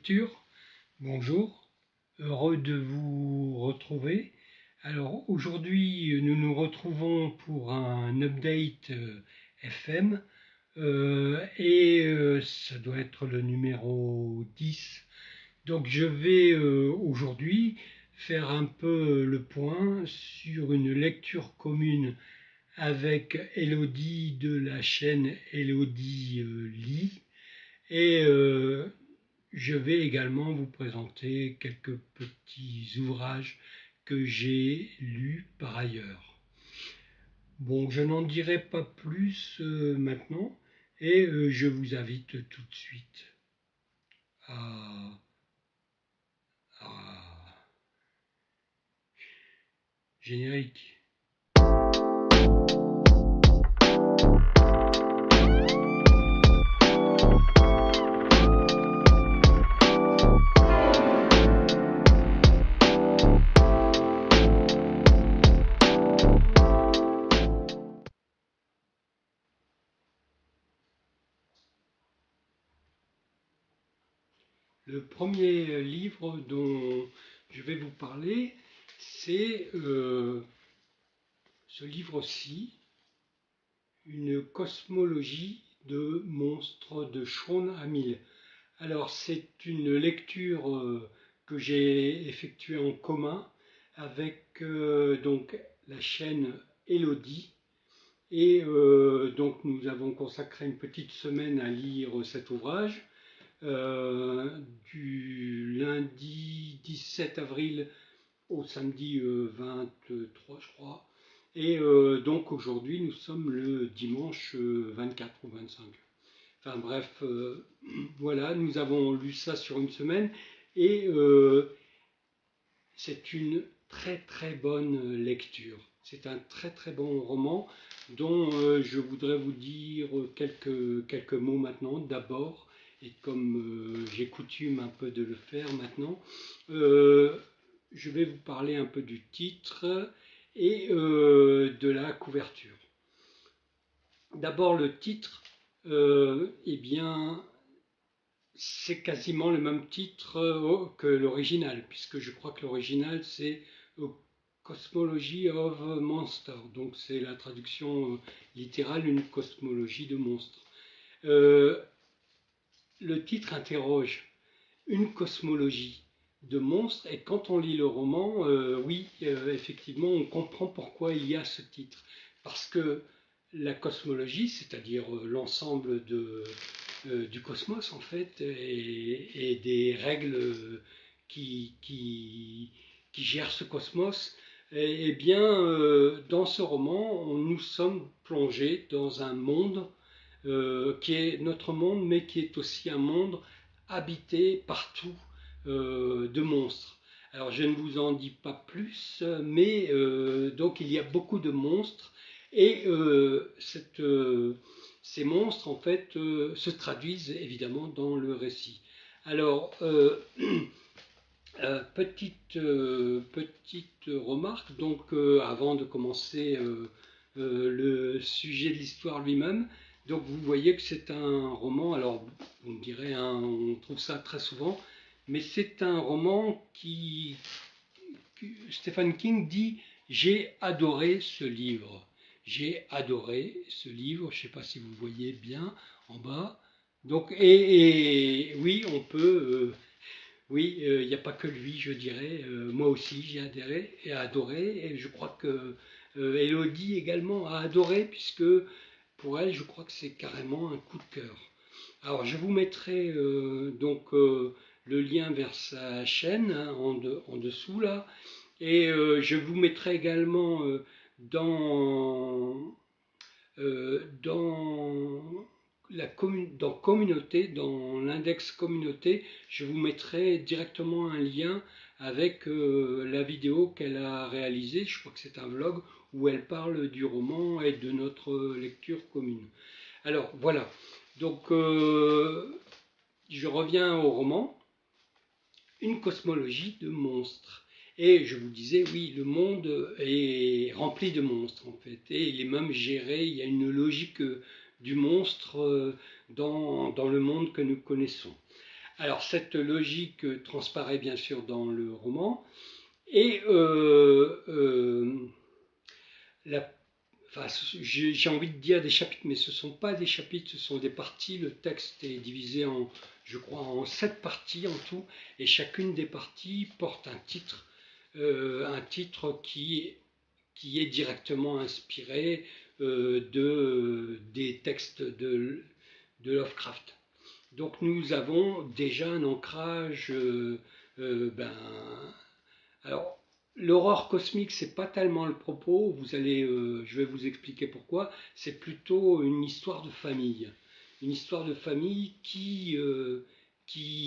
lecture. Bonjour, heureux de vous retrouver. Alors aujourd'hui, nous nous retrouvons pour un update FM ça doit être le numéro 10. Donc je vais aujourd'hui faire un peu le point sur une lecture commune avec Elodie de la chaîne Elodie lit et je vais également vous présenter quelques petits ouvrages que j'ai lus par ailleurs. Bon, je n'en dirai pas plus maintenant et je vous invite tout de suite à générique. Le premier livre dont je vais vous parler, c'est ce livre-ci, Une cosmologie de monstres de Shawn Hamill. Alors c'est une lecture que j'ai effectuée en commun avec donc la chaîne Elodie et donc nous avons consacré une petite semaine à lire cet ouvrage. Du lundi 17 avril au samedi 23 je crois, et donc aujourd'hui nous sommes le dimanche 24 ou 25. Enfin bref, voilà, nous avons lu ça sur une semaine et c'est une très très bonne lecture. C'est un très très bon roman dont je voudrais vous dire quelques mots maintenant. D'abord, et comme j'ai coutume un peu de le faire maintenant, je vais vous parler un peu du titre et de la couverture. D'abord le titre, eh bien c'est quasiment le même titre que l'original, puisque je crois que l'original c'est Cosmology of Monsters, donc c'est la traduction littérale, une cosmologie de monstres. Le titre interroge une cosmologie de monstres, et quand on lit le roman, oui, effectivement, on comprend pourquoi il y a ce titre, parce que la cosmologie, c'est-à-dire l'ensemble du cosmos en fait, et des règles qui gèrent ce cosmos, et bien dans ce roman, nous sommes plongés dans un monde qui est notre monde, mais qui est aussi un monde habité partout de monstres. Alors je ne vous en dis pas plus, mais donc il y a beaucoup de monstres et ces monstres en fait se traduisent évidemment dans le récit. Alors petite remarque donc avant de commencer le sujet de l'histoire lui-même. Donc vous voyez que c'est un roman, alors vous me direz, hein, on trouve ça très souvent, mais c'est un roman que Stephen King dit « J'ai adoré ce livre ». J'ai adoré ce livre, je ne sais pas si vous voyez bien en bas. Donc, et oui, on peut, oui, il n'y a pas que lui, je dirais, moi aussi j'ai adoré, et je crois que Elodie également a adoré, puisque pour elle, je crois que c'est carrément un coup de cœur. Alors, je vous mettrai donc le lien vers sa chaîne hein, en dessous là, et je vous mettrai également dans dans communauté, dans l'index communauté, je vous mettrai directement un lien avec la vidéo qu'elle a réalisée. Je crois que c'est un vlog où elle parle du roman et de notre lecture commune. Alors voilà, donc je reviens au roman, une cosmologie de monstres. Et je vous disais, oui, le monde est rempli de monstres en fait, et il est même géré, il y a une logique du monstre dans le monde que nous connaissons. Alors cette logique transparaît bien sûr dans le roman, et la, enfin, j'ai envie de dire des chapitres, mais ce ne sont pas des chapitres, ce sont des parties. Le texte est divisé en, je crois, en 7 parties en tout, et chacune des parties porte un titre qui est directement inspiré des textes de Lovecraft. Donc nous avons déjà un ancrage. Alors, l'horreur cosmique, c'est pas tellement le propos. Je vais vous expliquer pourquoi. C'est plutôt une histoire de famille, une histoire de famille qui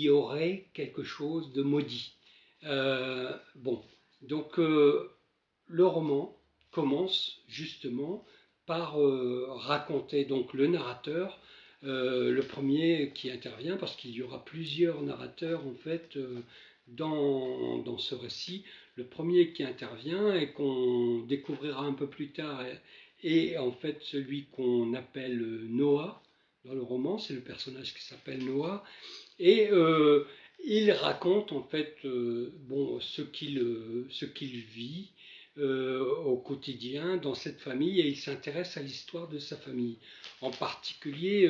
aurait quelque chose de maudit. Bon, donc le roman commence justement par raconter donc le narrateur, le premier qui intervient, parce qu'il y aura plusieurs narrateurs en fait dans ce récit. Le premier qui intervient et qu'on découvrira un peu plus tard est en fait celui qu'on appelle Noah dans le roman. C'est le personnage qui s'appelle Noah, et il raconte en fait ce qu'il vit au quotidien dans cette famille, et il s'intéresse à l'histoire de sa famille. En particulier,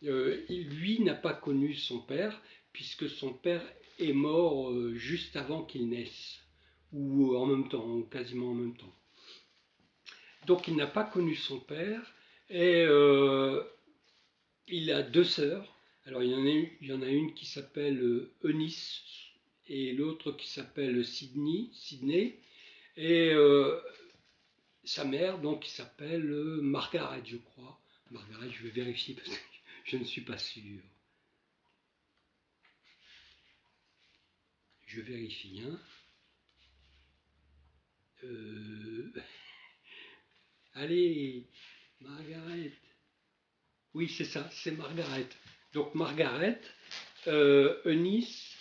lui n'a pas connu son père, puisque son père est mort juste avant qu'il naisse, ou en même temps, ou quasiment en même temps. Donc il n'a pas connu son père, et il a 2 sœurs. Alors il y en a une qui s'appelle Eunice, et l'autre qui s'appelle Sydney, et sa mère, donc, qui s'appelle Margaret, je crois. Margaret, je vais vérifier parce que je ne suis pas sûr. Je vérifie, hein. Allez, Margaret. Oui, c'est ça, c'est Margaret. Donc Margaret, Eunice,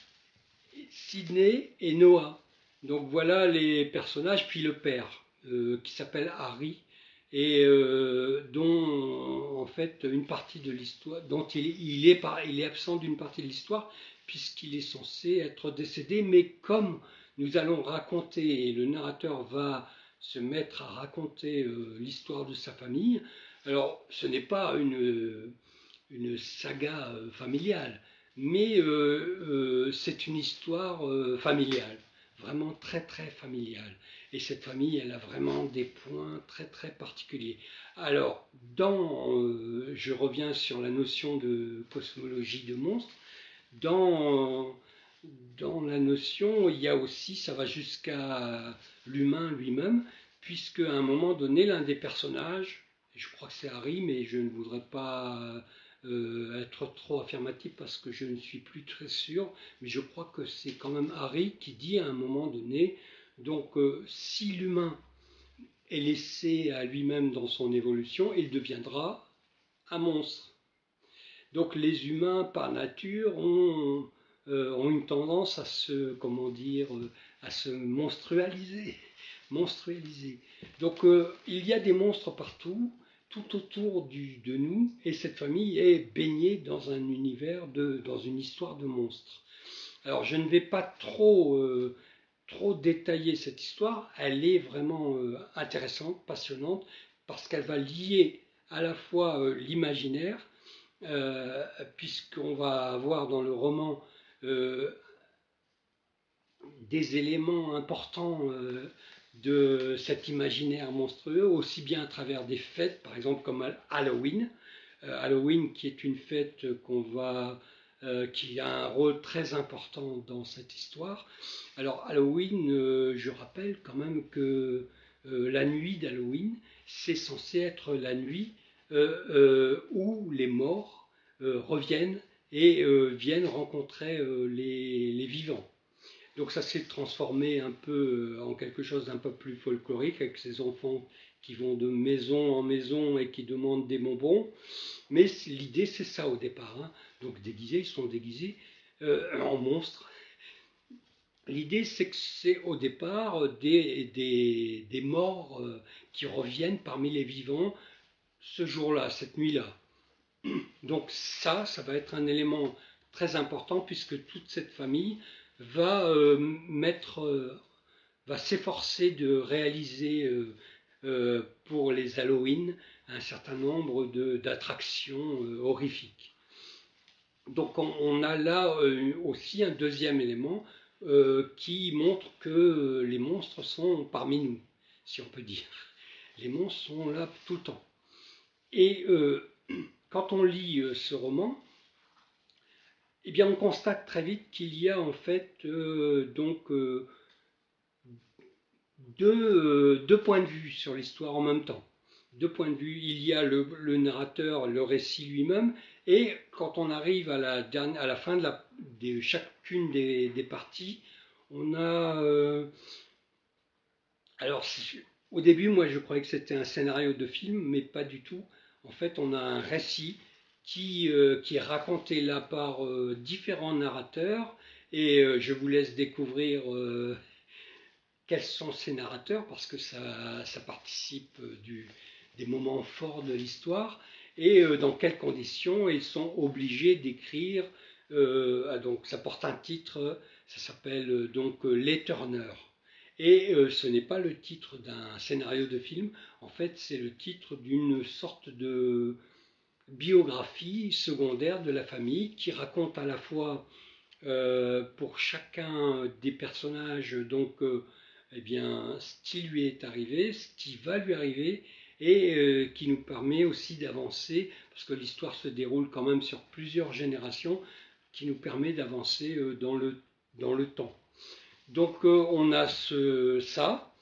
Sydney et Noah. Donc voilà les personnages, puis le père, qui s'appelle Harry, et dont en fait une partie de l'histoire, dont il est absent d'une partie de l'histoire, puisqu'il est censé être décédé, mais comme nous allons raconter, et le narrateur va se mettre à raconter l'histoire de sa famille, alors ce n'est pas une saga familiale, mais c'est une histoire familiale, vraiment très très familiale. Et cette famille, elle a vraiment des points très très particuliers. Alors, je reviens sur la notion de cosmologie de monstres. Dans, dans la notion, il y a aussi, ça va jusqu'à l'humain lui-même, puisque à un moment donné, l'un des personnages, je crois que c'est Harry, mais je ne voudrais pas être trop affirmatif parce que je ne suis plus très sûr, mais je crois que c'est quand même Harry qui dit à un moment donné, donc si l'humain est laissé à lui-même dans son évolution, il deviendra un monstre. Donc les humains par nature ont une tendance à se, comment dire, à se monstrualiser. Donc il y a des monstres partout, tout autour de nous, et cette famille est baignée dans un univers, dans une histoire de monstres. Alors je ne vais pas trop détailler cette histoire, elle est vraiment intéressante, passionnante, parce qu'elle va lier à la fois l'imaginaire, puisqu'on va avoir dans le roman des éléments importants de cet imaginaire monstrueux, aussi bien à travers des fêtes, par exemple comme Halloween. Halloween qui est une fête qui a un rôle très important dans cette histoire. Alors Halloween, je rappelle quand même que la nuit d'Halloween, c'est censé être la nuit où les morts reviennent et viennent rencontrer les vivants. Donc ça s'est transformé un peu en quelque chose d'un peu plus folklorique, avec ces enfants qui vont de maison en maison et qui demandent des bonbons. Mais l'idée, c'est ça au départ, hein. Donc déguisés, ils sont déguisés en monstres. L'idée, c'est que c'est au départ des morts qui reviennent parmi les vivants ce jour-là, cette nuit-là. Donc ça va être un élément très important puisque toute cette famille va va s'efforcer de réaliser pour les Halloween un certain nombre d'attractions horrifiques. Donc on a là aussi un deuxième élément qui montre que les monstres sont parmi nous, si on peut dire. Les monstres sont là tout le temps. Et quand on lit ce roman, eh bien on constate très vite qu'il y a en fait deux points de vue sur l'histoire en même temps. Deux points de vue. Il y a le narrateur, le récit lui-même, et quand on arrive à la fin de chacune des parties, on a... alors, au début, moi, je croyais que c'était un scénario de film, mais pas du tout. En fait, on a un récit qui est raconté là par différents narrateurs, et je vous laisse découvrir quels sont ces narrateurs, parce que ça participe des moments forts de l'histoire, et dans quelles conditions ils sont obligés d'écrire. Donc ça porte un titre, ça s'appelle donc Les Turners. Et ce n'est pas le titre d'un scénario de film, en fait c'est le titre d'une sorte de biographie secondaire de la famille qui raconte à la fois pour chacun des personnages eh bien, ce qui lui est arrivé, ce qui va lui arriver, et qui nous permet aussi d'avancer, parce que l'histoire se déroule quand même sur plusieurs générations, qui nous permet d'avancer dans le temps. Donc on a ça,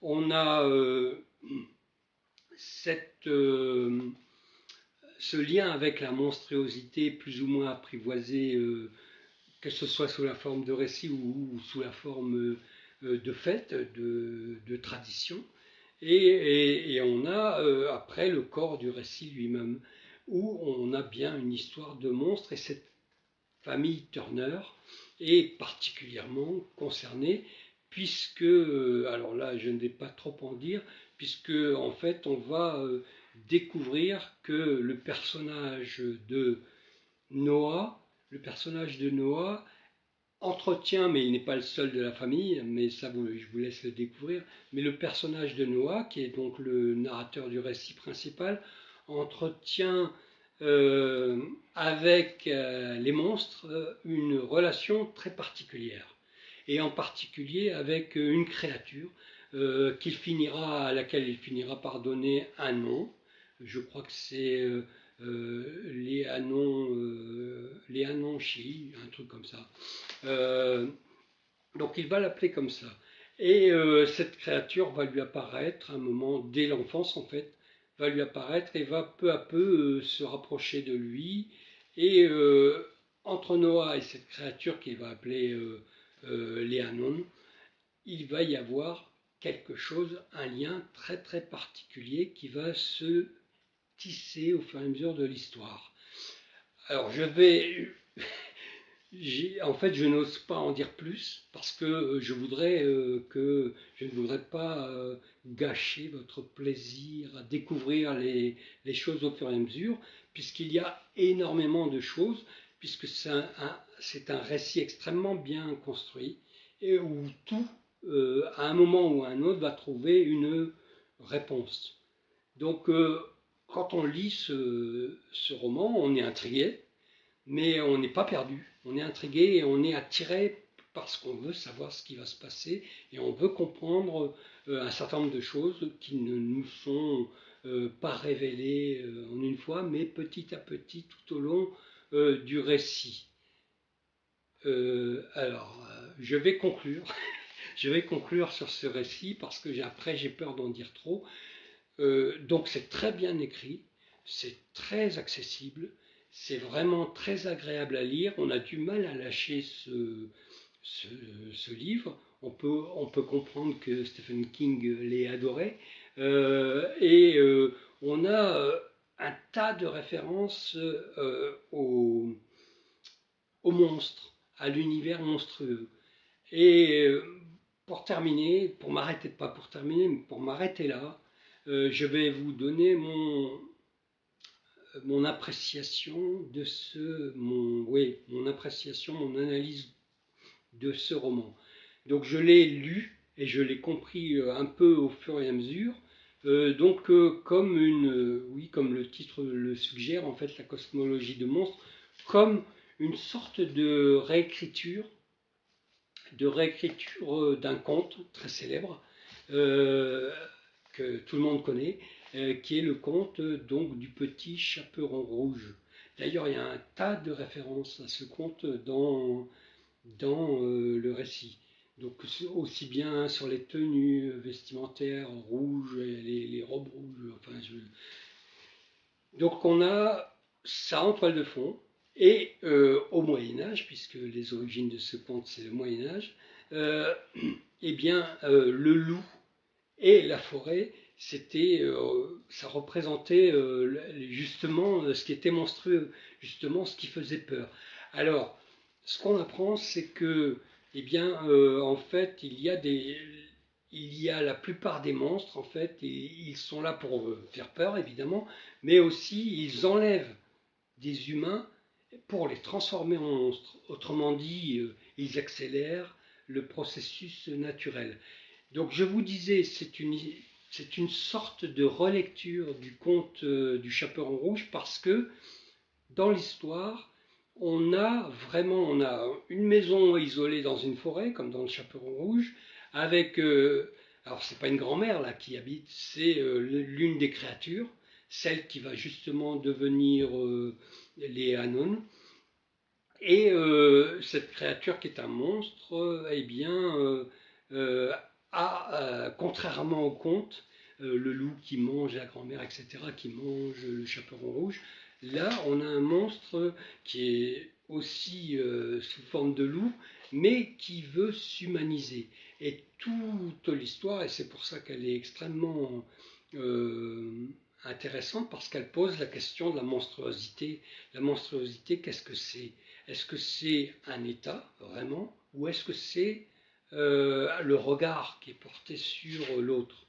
on a ce lien avec la monstruosité plus ou moins apprivoisée, que ce soit sous la forme de récit ou sous la forme de fête, de tradition. Et on a après le corps du récit lui-même, où on a bien une histoire de monstre, et cette famille Turner est particulièrement concernée, puisque, alors là je ne vais pas trop en dire, puisque en fait on va découvrir que le personnage de Noah, entretient, mais il n'est pas le seul de la famille, mais ça je vous laisse le découvrir, mais le personnage de Noah, qui est donc le narrateur du récit principal, entretient avec les monstres une relation très particulière, et en particulier avec une créature à laquelle il finira par donner un nom. Je crois que c'est les Anonchis, un truc comme ça. Donc il va l'appeler comme ça. Et cette créature va lui apparaître à un moment, dès l'enfance en fait, va lui apparaître et va peu à peu se rapprocher de lui. Et entre Noah et cette créature qu'il va appeler les Anon, il va y avoir quelque chose, un lien très très particulier qui va se tisser au fur et à mesure de l'histoire. Alors en fait, je n'ose pas en dire plus parce que je ne voudrais pas gâcher votre plaisir à découvrir les choses au fur et à mesure, puisqu'il y a énormément de choses, puisque c'est un récit extrêmement bien construit, et où tout, à un moment ou à un autre, va trouver une réponse. Donc, quand on lit ce roman, on est intrigué, mais on n'est pas perdu. On est intrigué et on est attiré parce qu'on veut savoir ce qui va se passer, et on veut comprendre un certain nombre de choses qui ne nous sont pas révélées en une fois, mais petit à petit tout au long du récit. Je vais conclure. Je vais conclure sur ce récit parce que après j'ai peur d'en dire trop. Donc c'est très bien écrit, c'est très accessible, c'est vraiment très agréable à lire. On a du mal à lâcher ce livre. On peut comprendre que Stephen King l'ait adoré. On a un tas de références aux monstres, à l'univers monstrueux. Et pour terminer, pour m'arrêter là, je vais vous donner mon appréciation de mon appréciation, mon analyse de ce roman. Donc je l'ai lu et je l'ai compris un peu au fur et à mesure. Comme comme le titre le suggère, en fait, la cosmologie de monstres, comme une sorte de réécriture d'un conte très célèbre que tout le monde connaît, qui est le conte donc du petit chaperon rouge. D'ailleurs, il y a un tas de références à ce conte dans le récit. Donc aussi bien sur les tenues vestimentaires rouges, les robes rouges. Donc on a ça en toile de fond. Et au Moyen-Âge, puisque les origines de ce conte c'est le Moyen-Âge, le loup et la forêt, ça représentait justement ce qui était monstrueux, justement ce qui faisait peur. Alors, ce qu'on apprend, c'est que, en fait, il y a la plupart des monstres, en fait, ils sont là pour faire peur, évidemment, mais aussi ils enlèvent des humains pour les transformer en monstres. Autrement dit, ils accélèrent le processus naturel. Donc je vous disais, c'est une sorte de relecture du conte du Chaperon Rouge parce que dans l'histoire, on a une maison isolée dans une forêt, comme dans le Chaperon Rouge, avec, alors c'est pas une grand-mère là qui habite, c'est l'une des créatures, celle qui va justement devenir les Hannon. Et cette créature qui est un monstre, contrairement au conte, le loup qui mange la grand-mère, etc., qui mange le chaperon rouge, là on a un monstre qui est aussi sous forme de loup, mais qui veut s'humaniser. Et toute l'histoire, et c'est pour ça qu'elle est extrêmement intéressante, parce qu'elle pose la question de la monstruosité. La monstruosité, qu'est-ce que c'est? Est-ce que c'est un état, vraiment, ou est-ce que c'est le regard qui est porté sur l'autre?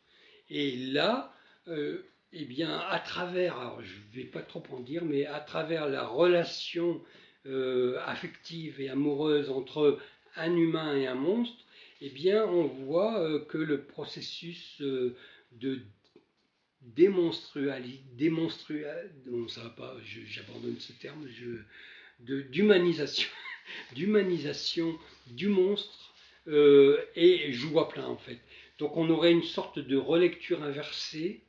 Et là, à travers, alors je ne vais pas trop en dire, mais à travers la relation affective et amoureuse entre un humain et un monstre, on voit que le processus de non, ça va pas, j'abandonne ce terme, d'humanisation d'humanisation du monstre et joue à plein en fait. Donc on aurait une sorte de relecture inversée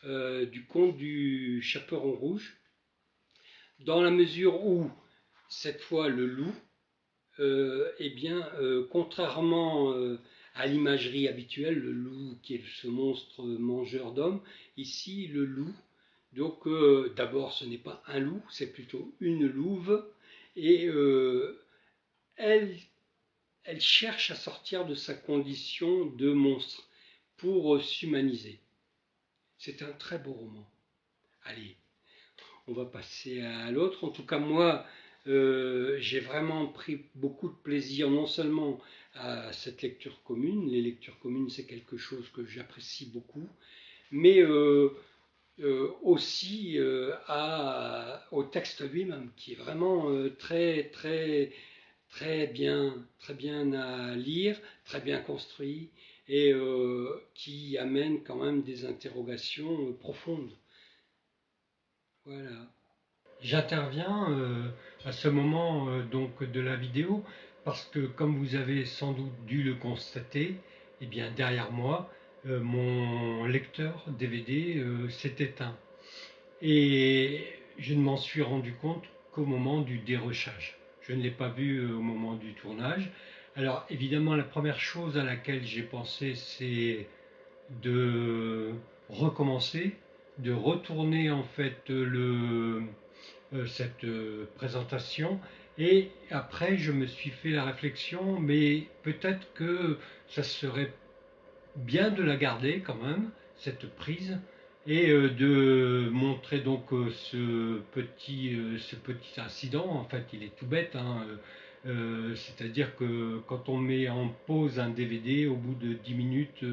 du conte du Chaperon Rouge, dans la mesure où cette fois le loup, contrairement à l'imagerie habituelle, le loup qui est ce monstre mangeur d'hommes, ici le loup, donc d'abord ce n'est pas un loup, c'est plutôt une louve, et elle cherche à sortir de sa condition de monstre pour s'humaniser. C'est un très beau roman. Allez, on va passer à l'autre. En tout cas, moi, j'ai vraiment pris beaucoup de plaisir, non seulement à cette lecture commune, les lectures communes, c'est quelque chose que j'apprécie beaucoup, mais aussi au texte lui-même, qui est vraiment très bien à lire, très bien construit, et qui amène quand même des interrogations profondes. Voilà. J'interviens à ce moment donc de la vidéo parce que, comme vous avez sans doute dû le constater, derrière moi, mon lecteur DVD s'est éteint. Et je ne m'en suis rendu compte qu'au moment du dérochage. Je ne l'ai pas vu au moment du tournage. Alors évidemment, la première chose à laquelle j'ai pensé, c'est de recommencer, de retourner en fait cette présentation. Et après, je me suis fait la réflexion, mais peut-être que ça serait bien de la garder quand même, cette prise, et de montrer donc ce petit incident. En fait, il est tout bête, hein, c'est-à-dire que quand on met en pause un DVD, au bout de 10 minutes,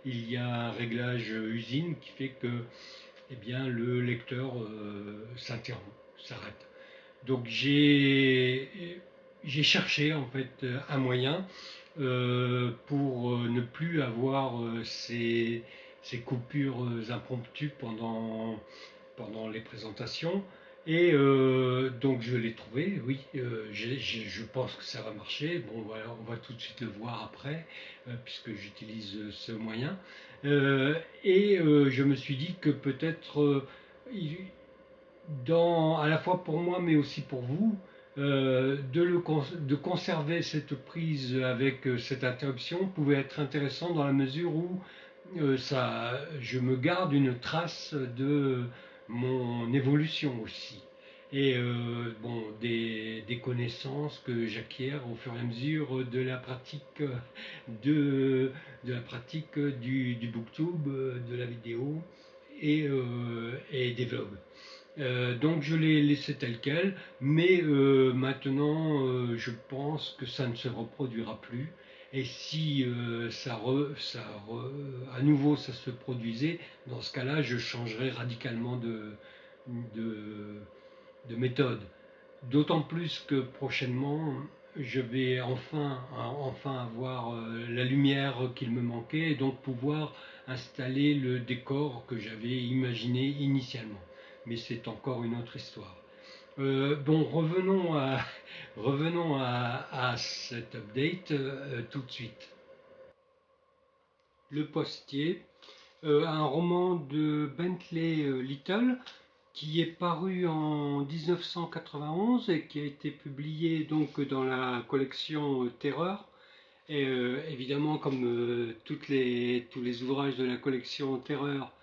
il y a un réglage usine qui fait que eh bien le lecteur s'interrompt, s'arrête. Donc j'ai cherché en fait un moyen pour ne plus avoir ces coupures impromptues pendant les présentations. Et donc je l'ai trouvé, oui, je pense que ça va marcher. Bon, voilà, on va tout de suite le voir après, puisque j'utilise ce moyen. Je me suis dit que peut-être, à la fois pour moi, mais aussi pour vous, de conserver cette prise avec cette interruption pouvait être intéressant dans la mesure où je me garde une trace de mon évolution aussi. Et bon, des connaissances que j'acquiers au fur et à mesure de la pratique du booktube, de la vidéo et des vlogs. Donc je l'ai laissé tel quel, mais maintenant je pense que ça ne se reproduira plus. Et si à nouveau ça se produisait, dans ce cas-là, je changerai radicalement de, de méthode. D'autant plus que prochainement, je vais enfin avoir la lumière qu'il me manquait et donc pouvoir installer le décor que j'avais imaginé initialement. Mais c'est encore une autre histoire. Bon, revenons à cet update tout de suite. Le Postier, un roman de Bentley Little qui est paru en 1991 et qui a été publié donc dans la collection Terreur. Et évidemment, comme tous les ouvrages de la collection Terreur,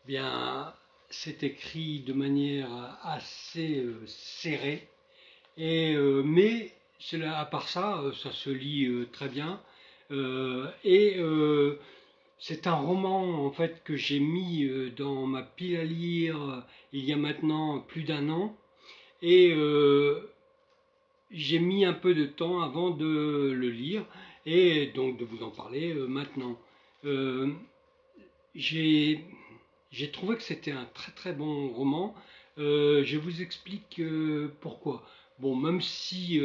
bien, c'est écrit de manière assez serrée. Mais à part ça, ça se lit très bien. C'est un roman en fait que j'ai mis dans ma pile à lire il y a maintenant plus d'un an. Et j'ai mis un peu de temps avant de le lire et donc de vous en parler maintenant. Euh, j'ai trouvé que c'était un très très bon roman. Je vous explique pourquoi. Bon, même si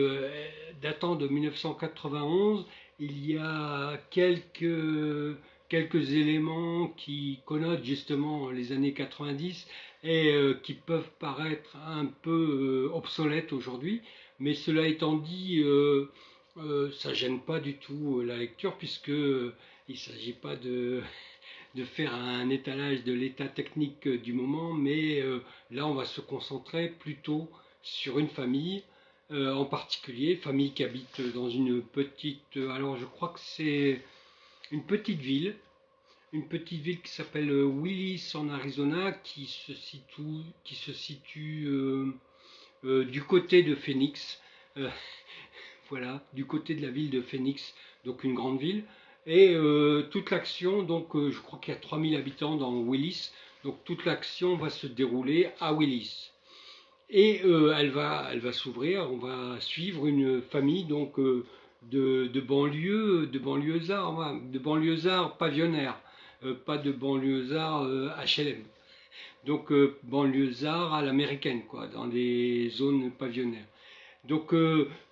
datant de 1991, il y a quelques éléments qui connotent justement les années 90 et qui peuvent paraître un peu obsolètes aujourd'hui. Mais cela étant dit, ça gêne pas du tout la lecture puisque il ne s'agit pas de faire un étalage de l'état technique du moment, mais là on va se concentrer plutôt sur une famille, en particulier, famille qui habite dans une petite, alors je crois que c'est une petite ville qui s'appelle Willis en Arizona, qui se situe du côté de Phoenix, euh, voilà, du côté de la ville de Phoenix, donc une grande ville. Et toute l'action, donc je crois qu'il y a 3000 habitants dans Willis, donc toute l'action va se dérouler à Willis. Et elle va s'ouvrir, on va suivre une famille donc de banlieusards pavillonnaires, pas de banlieusards HLM. Donc banlieusards à l'américaine, quoi, dans des zones pavillonnaires. Donc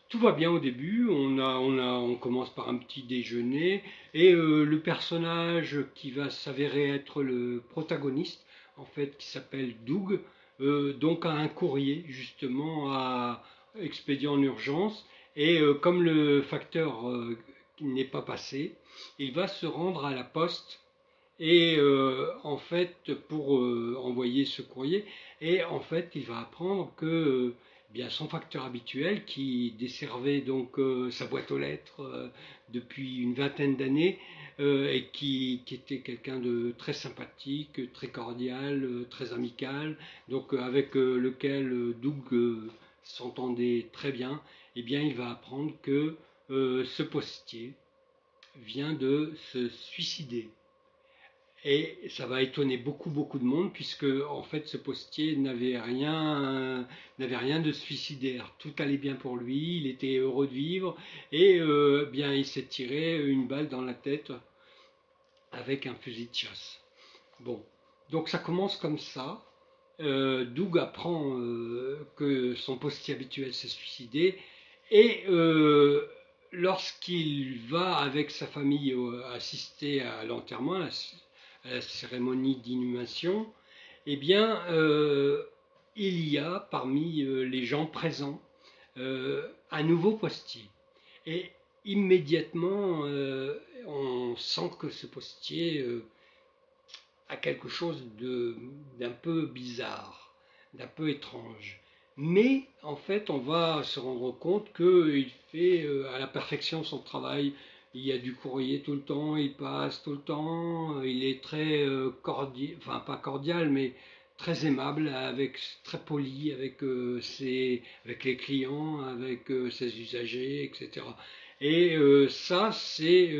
tout va bien au début, on commence par un petit déjeuner et le personnage qui va s'avérer être le protagoniste, en fait, qui s'appelle Doug, donc a un courrier justement à expédier en urgence et comme le facteur n'est pas passé, il va se rendre à la poste et en fait pour envoyer ce courrier et en fait il va apprendre que bien son facteur habituel qui desservait donc sa boîte aux lettres depuis une vingtaine d'années et qui était quelqu'un de très sympathique, très cordial, très amical, donc avec lequel Doug s'entendait très bien, et bien il va apprendre que ce postier vient de se suicider. Et ça va étonner beaucoup de monde puisque en fait ce postier n'avait rien de suicidaire. Tout allait bien pour lui, il était heureux de vivre et bien il s'est tiré une balle dans la tête avec un fusil de chasse. Bon, Donc ça commence comme ça. Doug apprend que son postier habituel s'est suicidé et lorsqu'il va avec sa famille assister à l'enterrement, à la cérémonie d'inhumation, eh bien, il y a parmi les gens présents un nouveau postier. Et immédiatement, on sent que ce postier a quelque chose d'un peu bizarre, d'un peu étrange. Mais en fait, on va se rendre compte qu'il fait à la perfection son travail. Il y a du courrier tout le temps, il passe tout le temps, il est très cordial, enfin pas cordial, mais très aimable, très poli avec les clients, avec ses usagers, etc. Et ça, c'est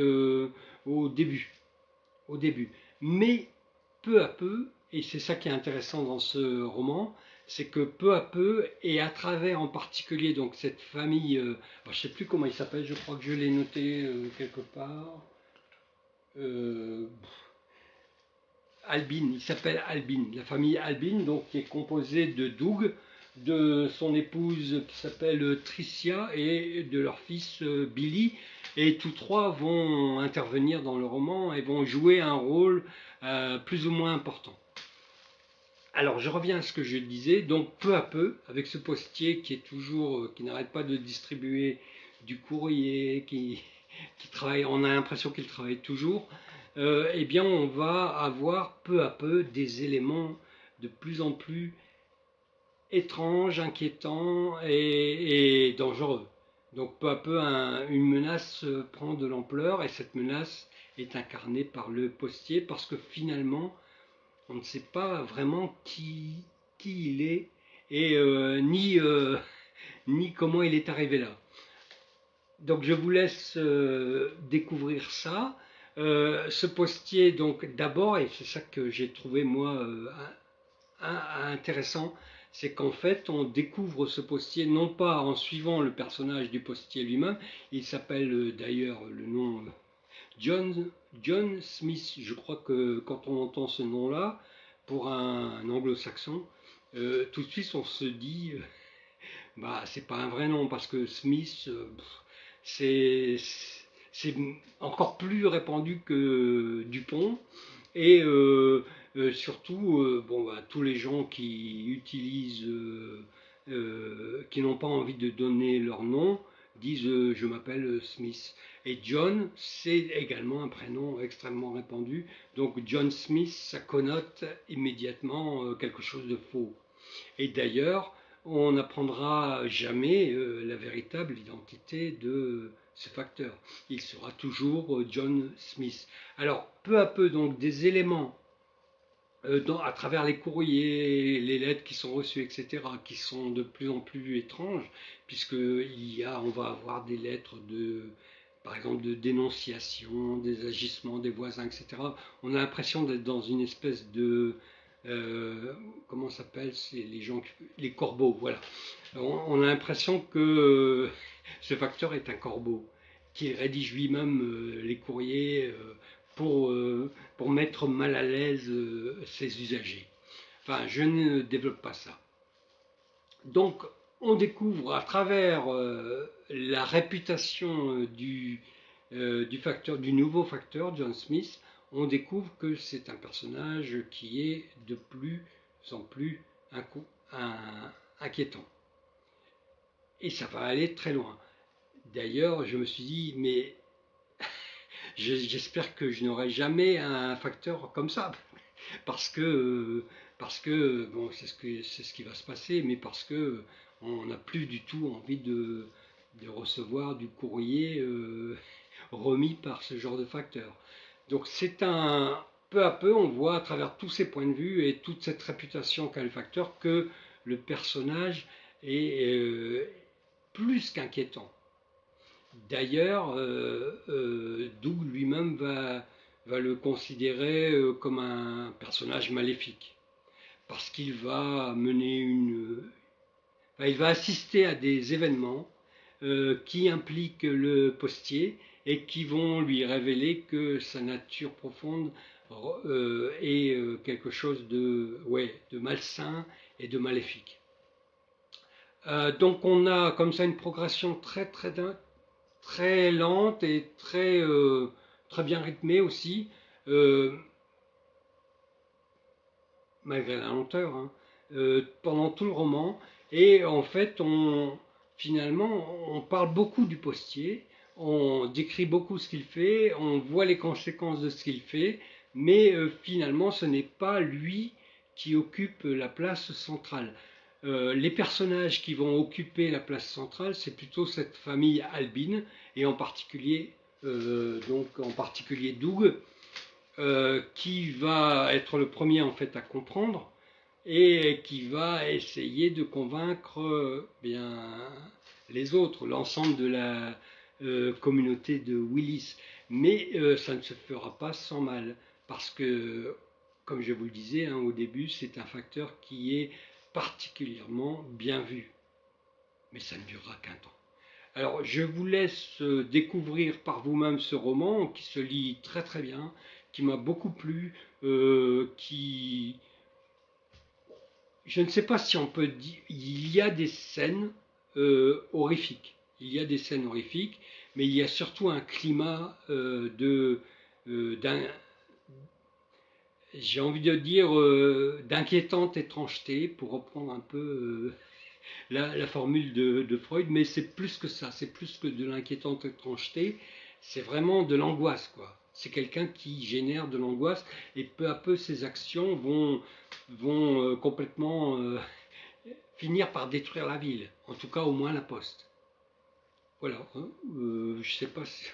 au début. Au début. Mais peu à peu, et c'est ça qui est intéressant dans ce roman, c'est que peu à peu, et à travers en particulier donc cette famille, je ne sais plus comment il s'appelle, je crois que je l'ai noté quelque part, euh, Albin, il s'appelle Albin, la famille Albin, donc qui est composée de Doug, de son épouse qui s'appelle Tricia et de leur fils Billy, et tous trois vont intervenir dans le roman et vont jouer un rôle plus ou moins important. Alors je reviens à ce que je disais, donc peu à peu, avec ce postier qui n'arrête pas de distribuer du courrier, qui travaille, on a l'impression qu'il travaille toujours, eh bien on va avoir peu à peu des éléments de plus en plus étranges, inquiétants et dangereux. Donc peu à peu une menace prend de l'ampleur et cette menace est incarnée par le postier parce que finalement on ne sait pas vraiment qui il est et ni comment il est arrivé là. Donc je vous laisse découvrir ça. Ce postier, donc d'abord, et c'est ça que j'ai trouvé moi intéressant, c'est qu'en fait on découvre ce postier non pas en suivant le personnage du postier lui-même, il s'appelle d'ailleurs le nom John Smith. Je crois que quand on entend ce nom-là, pour un anglo-saxon, tout de suite on se dit bah c'est pas un vrai nom parce que Smith c'est c'est encore plus répandu que Dupont et surtout bon bah, tous les gens qui utilisent qui n'ont pas envie de donner leur nom disent je m'appelle Smith et John c'est également un prénom extrêmement répandu donc John Smith ça connote immédiatement quelque chose de faux. Et d'ailleurs, on n'apprendra jamais la véritable identité de ce facteur. Il sera toujours John Smith. Alors, peu à peu, donc, des éléments à travers les courriers, les lettres qui sont reçues, etc., qui sont de plus en plus étranges, on va avoir des lettres par exemple, de dénonciation, des agissements des voisins, etc. On a l'impression d'être dans une espèce de comment s'appelle, c'est les corbeaux, voilà. On a l'impression que ce facteur est un corbeau qui rédige lui-même les courriers pour mettre mal à l'aise ses usagers. Enfin, je ne développe pas ça. Donc, on découvre à travers la réputation du nouveau facteur, John Smith, on découvre que c'est un personnage qui est de plus en plus inquiétant. Et ça va aller très loin. D'ailleurs, je me suis dit, mais j'espère que je n'aurai jamais un facteur comme ça. Parce que bon, c'est ce qui va se passer, mais parce que on n'a plus du tout envie de recevoir du courrier remis par ce genre de facteur. Donc peu à peu, on voit à travers tous ces points de vue et toute cette réputation qu'a le facteur que le personnage est plus qu'inquiétant. D'ailleurs, Doug lui-même va le considérer comme un personnage maléfique, parce qu'il va il va assister à des événements qui impliquent le postier et qui vont lui révéler que sa nature profonde est quelque chose de malsain et de maléfique. Donc on a comme ça une progression très lente et très bien rythmée aussi, malgré la lenteur, hein, pendant tout le roman. Et en fait, finalement, on parle beaucoup du postier, on décrit beaucoup ce qu'il fait, on voit les conséquences de ce qu'il fait, mais finalement, ce n'est pas lui qui occupe la place centrale. Les personnages qui vont occuper la place centrale, c'est plutôt cette famille Albine, et en particulier Doug, qui va être le premier en fait à comprendre et qui va essayer de convaincre les autres, l'ensemble de la communauté de Willis. Mais ça ne se fera pas sans mal, parce que, comme je vous le disais hein, au début, c'est un facteur qui est particulièrement bien vu. Mais ça ne durera qu'un temps. Alors, je vous laisse découvrir par vous-même ce roman qui se lit très très bien, qui m'a beaucoup plu, je ne sais pas si on peut dire, il y a des scènes horrifiques. Il y a des scènes horrifiques, mais il y a surtout un climat j'ai envie de dire, d'inquiétante étrangeté, pour reprendre un peu la formule de Freud, mais c'est plus que ça, c'est plus que de l'inquiétante étrangeté, c'est vraiment de l'angoisse, quoi. C'est quelqu'un qui génère de l'angoisse, et peu à peu ses actions vont complètement finir par détruire la ville, en tout cas au moins la poste. Voilà, hein, je sais pas si...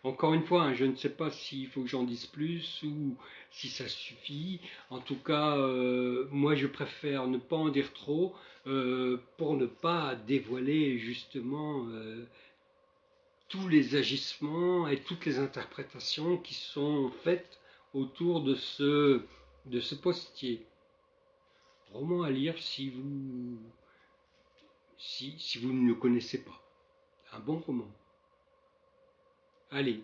Encore une fois, hein, je ne sais pas s'il faut que j'en dise plus ou si ça suffit. En tout cas, moi je préfère ne pas en dire trop pour ne pas dévoiler justement tous les agissements et toutes les interprétations qui sont faites autour de ce postier. Roman à lire si vous ne le connaissez pas. Un bon roman. Allez,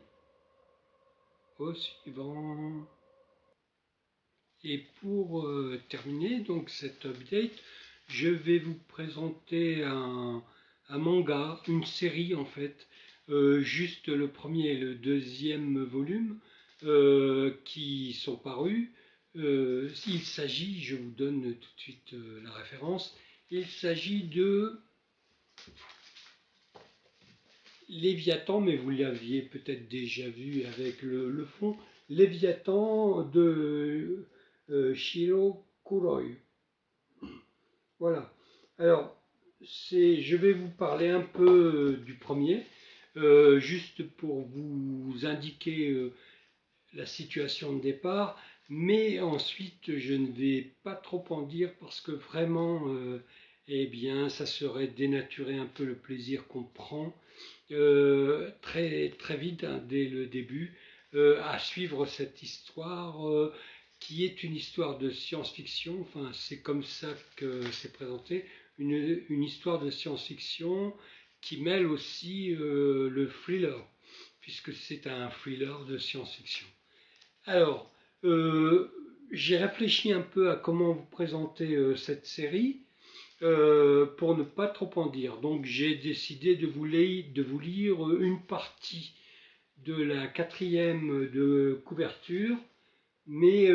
au suivant. Et pour terminer donc cette update, je vais vous présenter un manga, une série en fait, juste le premier et le deuxième volume qui sont parus. Il s'agit, je vous donne tout de suite la référence, il s'agit de Léviathan, mais vous l'aviez peut-être déjà vu avec le fond, Léviathan de Shiro Kuroi. Voilà. Alors, je vais vous parler un peu du premier, juste pour vous indiquer la situation de départ, mais ensuite je ne vais pas trop en dire parce que vraiment, eh bien, ça serait dénaturer un peu le plaisir qu'on prend très, très vite, hein, dès le début, à suivre cette histoire qui est une histoire de science-fiction. Enfin, c'est comme ça que c'est présenté, une histoire de science-fiction qui mêle aussi le thriller, puisque c'est un thriller de science-fiction. Alors, j'ai réfléchi un peu à comment vous présenter cette série. Pour ne pas trop en dire. Donc j'ai décidé de vous lire une partie de la 4e de couverture, mais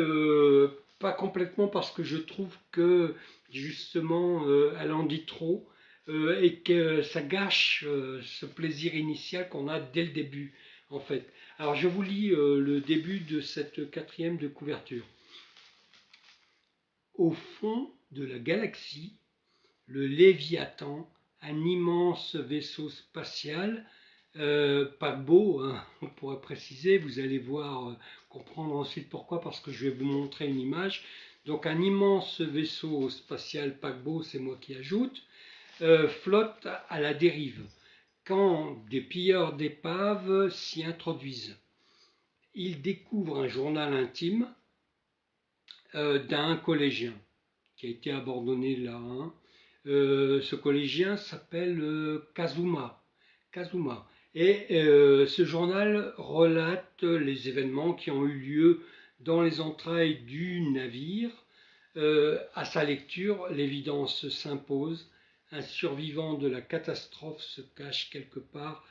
pas complètement parce que je trouve que justement elle en dit trop et que ça gâche ce plaisir initial qu'on a dès le début en fait. Alors je vous lis le début de cette 4e de couverture. Au fond de la galaxie, le Léviathan, un immense vaisseau spatial, paquebot, hein, on pourrait préciser, vous allez voir, comprendre ensuite pourquoi, parce que je vais vous montrer une image. Donc un immense vaisseau spatial paquebot, c'est moi qui ajoute, flotte à la dérive, quand des pilleurs d'épaves s'y introduisent. Ils découvrent un journal intime d'un collégien qui a été abandonné là, hein. Ce collégien s'appelle Kazuma. Et ce journal relate les événements qui ont eu lieu dans les entrailles du navire. À sa lecture, l'évidence s'impose. Un survivant de la catastrophe se cache quelque part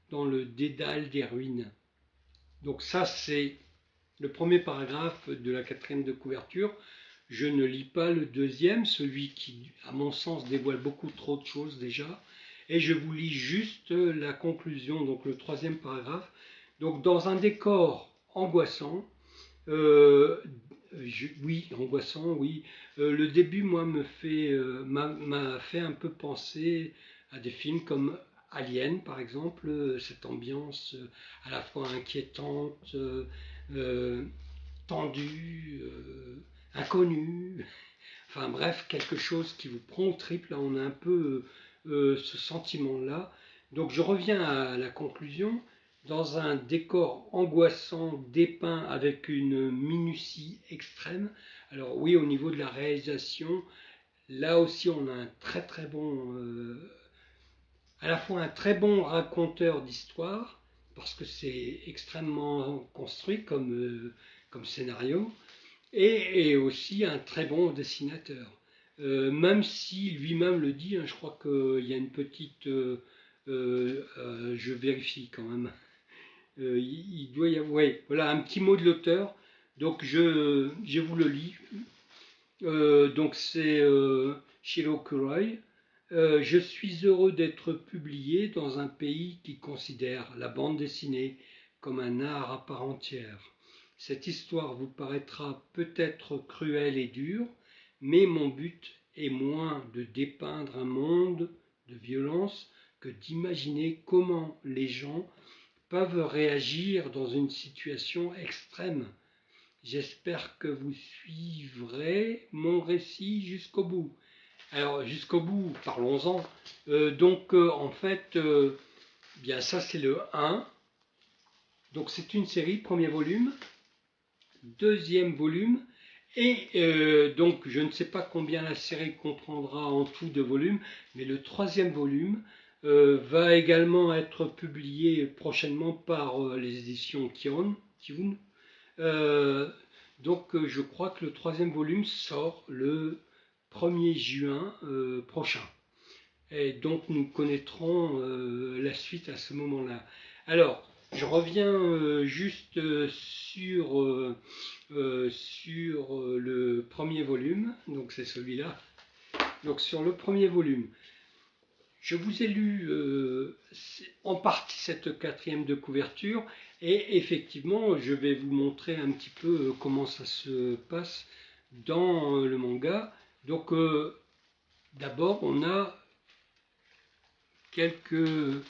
dans le dédale des ruines. Donc ça, c'est le premier paragraphe de la 4e de couverture. Je ne lis pas le deuxième, celui qui, à mon sens, dévoile beaucoup trop de choses déjà. Et je vous lis juste la conclusion, donc le 3e paragraphe. Donc dans un décor angoissant, oui, angoissant, oui. Le début, moi, m'a fait un peu penser à des films comme Alien, par exemple, cette ambiance à la fois inquiétante, tendue, inconnue. Enfin bref, quelque chose qui vous prend au trip. Là, on a un peu ce sentiment-là. Donc je reviens à la conclusion. Dans un décor angoissant dépeint avec une minutie extrême. Alors oui, au niveau de la réalisation, là aussi on a un très bon, à la fois un très bon raconteur d'histoire, parce que c'est extrêmement construit comme scénario, et aussi un très bon dessinateur. Même si lui-même le dit, hein, je crois qu'il y a une petite... je vérifie quand même. Il doit y avoir, ouais, voilà, un petit mot de l'auteur. Donc je vous le lis. Donc c'est Shirow Kuroy. Je suis heureux d'être publié dans un pays qui considère la bande dessinée comme un art à part entière. Cette histoire vous paraîtra peut-être cruelle et dure, mais mon but est moins de dépeindre un monde de violence que d'imaginer comment les gens peuvent réagir dans une situation extrême. J'espère que vous suivrez mon récit jusqu'au bout. Alors jusqu'au bout, parlons-en. En fait, bien ça c'est le 1. Donc c'est une série, premier volume, deuxième volume, et donc je ne sais pas combien la série comprendra en tout de volumes, mais le troisième volume va également être publié prochainement par les éditions Kion. Je crois que le troisième volume sort le 1er juin prochain. Et donc nous connaîtrons la suite à ce moment-là. Alors, je reviens juste sur le premier volume, donc c'est celui-là. Donc sur le premier volume, je vous ai lu en partie cette 4e de couverture, et effectivement je vais vous montrer un petit peu comment ça se passe dans le manga. Donc d'abord on a quelques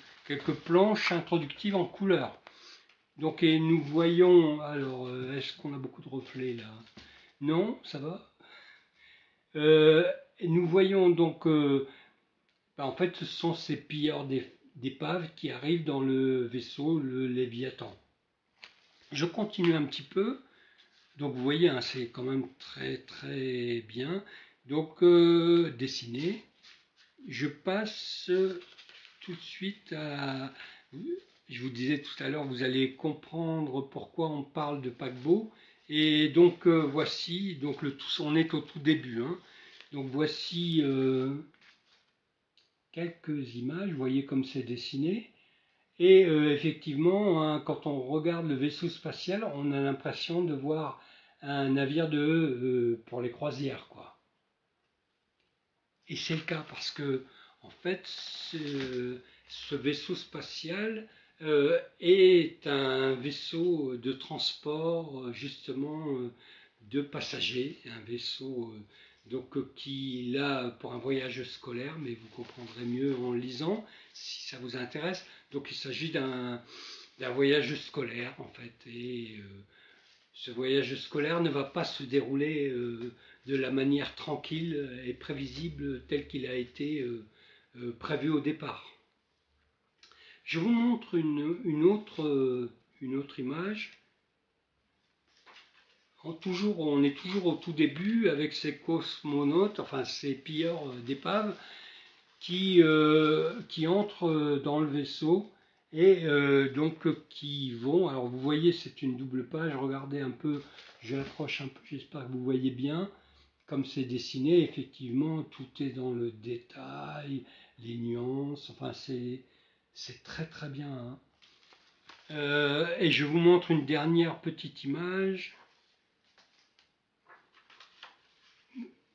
planches introductives en couleur. Donc et nous voyons, alors est-ce qu'on a beaucoup de reflets là? Non, ça va. Nous voyons donc en fait, ce sont ces pilleurs d'épaves qui arrivent dans le vaisseau, le Léviathan. Je continue un petit peu. Donc, vous voyez, hein, c'est quand même très bien. Donc, dessiné. Je passe tout de suite à... Je vous disais tout à l'heure, vous allez comprendre pourquoi on parle de paquebot. Et donc, voici, donc on est au tout début. Hein. Donc, voici... quelques images, vous voyez comme c'est dessiné, et effectivement, hein, quand on regarde le vaisseau spatial, on a l'impression de voir un navire pour les croisières, quoi. Et c'est le cas parce que, en fait, ce vaisseau spatial est un vaisseau de transport, justement, de passagers, un vaisseau qui là pour un voyage scolaire, mais vous comprendrez mieux en lisant si ça vous intéresse. Donc il s'agit d'un voyage scolaire en fait, et ce voyage scolaire ne va pas se dérouler de la manière tranquille et prévisible tel qu'il a été prévu au départ. Je vous montre une autre image. On est toujours au tout début avec ces cosmonautes, enfin ces pilleurs d'épaves qui entrent dans le vaisseau, et donc qui vont, alors vous voyez c'est une double page, regardez un peu, je l'approche un peu, j'espère que vous voyez bien, comme c'est dessiné, effectivement tout est dans le détail, les nuances, enfin c'est très très bien, hein. Et je vous montre une dernière petite image.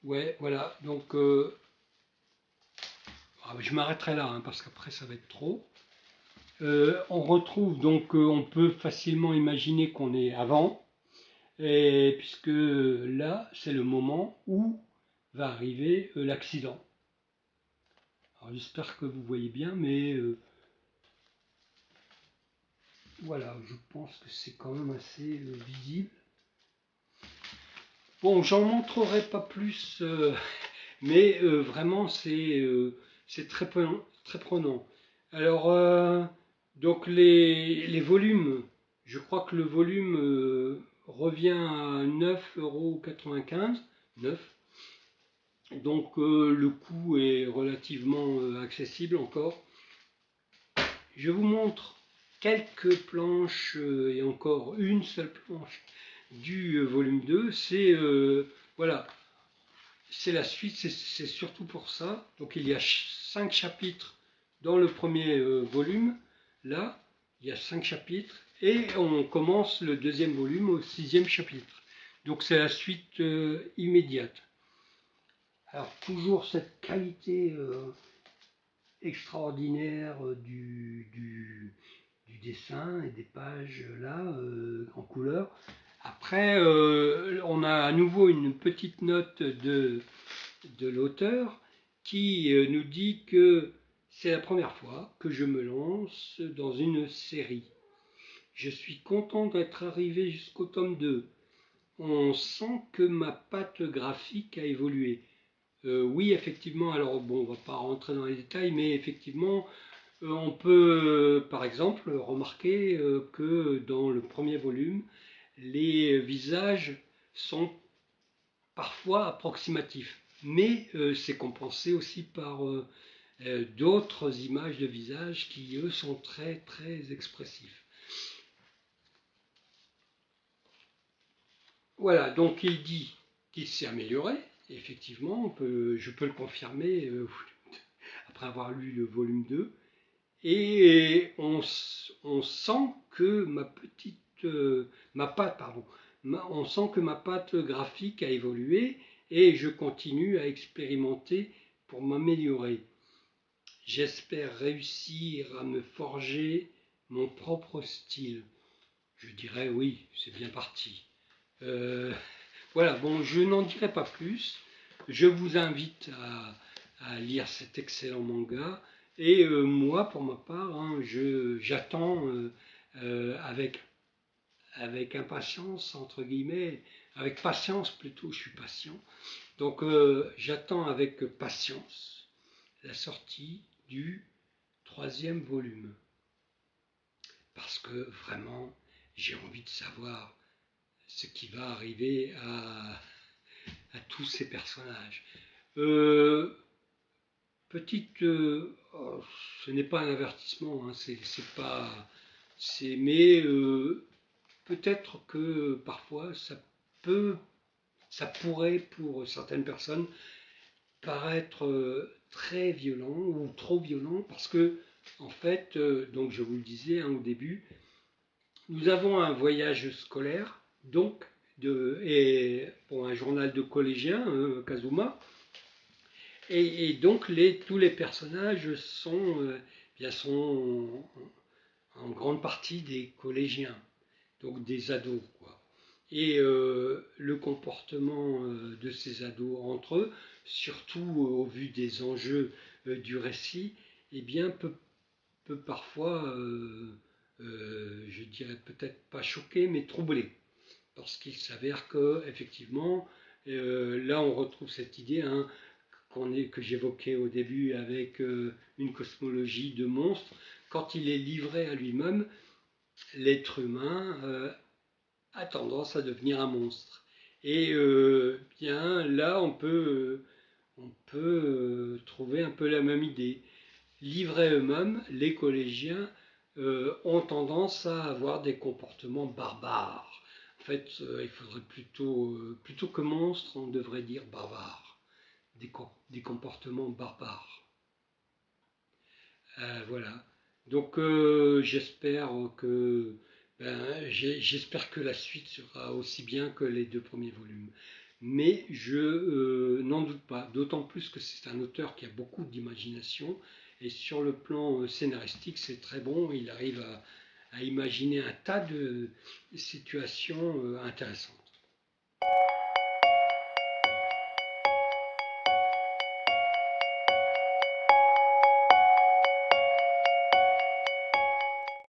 Ouais, voilà, donc je m'arrêterai là, hein, parce qu'après ça va être trop. On retrouve donc, on peut facilement imaginer qu'on est avant, et puisque là, c'est le moment où va arriver l'accident. Alors j'espère que vous voyez bien, mais voilà, je pense que c'est quand même assez visible. Bon, j'en montrerai pas plus, mais vraiment c'est très prenant. Alors, donc les volumes, je crois que le volume revient à 9,95 €, 9. Donc le coût est relativement accessible encore. Je vous montre quelques planches, et encore une seule planche du volume 2. C'est voilà, c'est la suite, c'est surtout pour ça. Donc il y a 5 chapitres dans le premier volume. Là, il y a 5 chapitres. Et on commence le deuxième volume au 6e chapitre. Donc c'est la suite immédiate. Alors toujours cette qualité extraordinaire du dessin et des pages là en couleur. Après, on a à nouveau une petite note de l'auteur qui nous dit que c'est la première fois que je me lance dans une série. Je suis content d'être arrivé jusqu'au tome 2. On sent que ma patte graphique a évolué. Oui, effectivement, alors bon, on ne va pas rentrer dans les détails, mais effectivement, on peut par exemple remarquer que dans le premier volume, les visages sont parfois approximatifs, mais c'est compensé aussi par d'autres images de visages qui, eux, sont très très expressifs. Voilà, donc il dit qu'il s'est amélioré, et effectivement, je peux le confirmer après avoir lu le volume 2, et on sent que on sent que ma patte graphique a évolué, et je continue à expérimenter pour m'améliorer. J'espère réussir à me forger mon propre style. Je dirais oui, c'est bien parti. Voilà, bon, je n'en dirai pas plus. Je vous invite à lire cet excellent manga. Et moi, pour ma part, hein, j'attends avec impatience, entre guillemets, avec patience plutôt, je suis patient. Donc j'attends avec patience la sortie du 3e volume. Parce que vraiment, j'ai envie de savoir ce qui va arriver à tous ces personnages. Oh, ce n'est pas un avertissement, hein, mais peut-être que parfois ça pourrait pour certaines personnes paraître très violent ou trop violent, parce que en fait, donc je vous le disais hein, au début, nous avons un voyage scolaire, donc et pour un journal de collégiens, Kazuma, et donc tous les personnages sont en grande partie des collégiens, donc des ados, quoi. Et le comportement de ces ados entre eux, surtout au vu des enjeux du récit, eh bien, peut parfois, je dirais peut-être pas choquer, mais troubler. Parce qu'il s'avère que, effectivement, là on retrouve cette idée hein, que j'évoquais au début avec une cosmologie de monstre. Quand il est livré à lui-même, l'être humain a tendance à devenir un monstre. Et bien là, on peut trouver un peu la même idée. Livrés eux-mêmes, les collégiens ont tendance à avoir des comportements barbares. En fait, il faudrait plutôt que monstre, on devrait dire barbare, des comportements barbares. Voilà. Donc j'espère que la suite sera aussi bien que les 2 premiers volumes. Mais je n'en doute pas, d'autant plus que c'est un auteur qui a beaucoup d'imagination et sur le plan scénaristique c'est très bon, il arrive à imaginer un tas de situations intéressantes.